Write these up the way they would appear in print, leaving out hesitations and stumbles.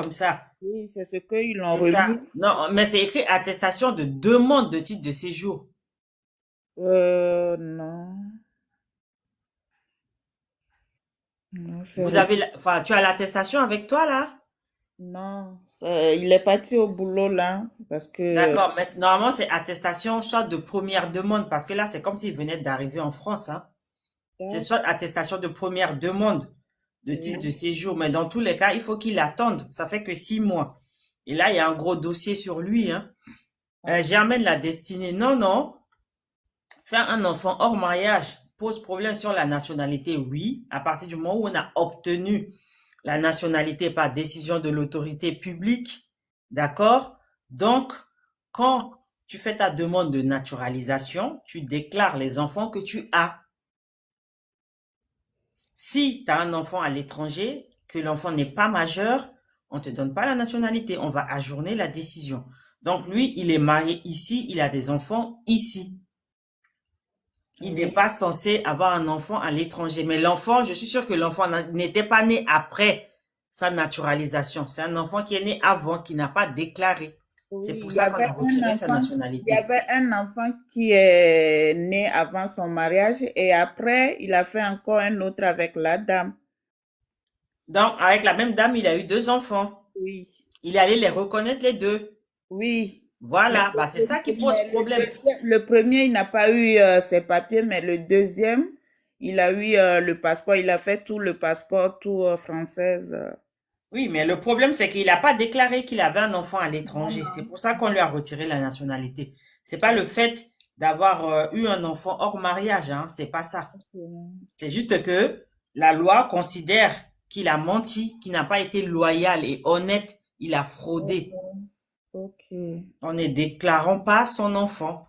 comme ça. Oui, c'est ce qu'ils ont C'est ça. remis. Non, mais c'est écrit attestation de demande de titre de séjour. Non, non, Vous avez, enfin, tu as l'attestation avec toi là? non, il est parti au boulot là parce que D'accord, mais normalement c'est attestation soit de première demande, parce que là c'est comme s'il venait d'arriver en France, hein. C'est soit attestation de première demande de titre de oui, séjour, mais dans tous les cas, il faut qu'il attende. Ça fait que 6 mois. Et là, il y a un gros dossier sur lui, hein. Germaine la destinée. Non, non. Faire un enfant hors mariage pose problème sur la nationalité, oui. À partir du moment où on a obtenu la nationalité par décision de l'autorité publique, d'accord? Donc, quand tu fais ta demande de naturalisation, tu déclares les enfants que tu as. Si tu as un enfant à l'étranger, que l'enfant n'est pas majeur, on ne te donne pas la nationalité, on va ajourner la décision. Donc lui, il est marié ici, il a des enfants ici. Il n'est oui, pas censé avoir un enfant à l'étranger. Mais l'enfant, je suis sûr que l'enfant n'était pas né après sa naturalisation. C'est un enfant qui est né avant, qui n'a pas déclaré. C'est oui, pour ça qu'on a retiré sa il y nationalité. avait un enfant qui est né avant son mariage et après il a fait encore un autre avec la dame. Donc, avec la même dame, il a eu 2 enfants. Oui, Il est allé les reconnaître les deux. oui. Mais Voilà, bah c'est ça qui pose problème. le premier, il n'a pas eu ses papiers, mais le deuxième, il a eu le passeport, il a fait tout le passeport, tout française. Oui, mais le problème, c'est qu'il n'a pas déclaré qu'il avait un enfant à Non, l'étranger. C'est non. pour ça qu'on lui a retiré la nationalité. C'est pas le fait d'avoir eu un enfant hors mariage, hein, c'est pas ça. C'est juste que la loi considère qu'il a menti, qu'il n'a pas été loyal et honnête, il a fraudé Ok, en ne déclarant pas son enfant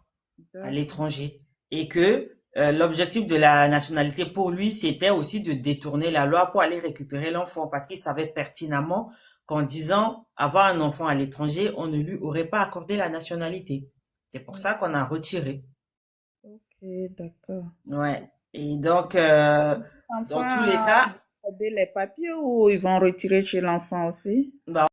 à d'accord. l'étranger. Et que l'objectif de la nationalité pour lui, c'était aussi de détourner la loi pour aller récupérer l'enfant, parce qu'il savait pertinemment qu'en disant avoir un enfant à l'étranger, on ne lui aurait pas accordé la nationalité. C'est pour ça qu'on a retiré. Ok, d'accord. Ouais. Et donc, dans tous les L'enfant, cas, ils vont garder les papiers ou ils vont retirer chez l'enfant aussi? bah,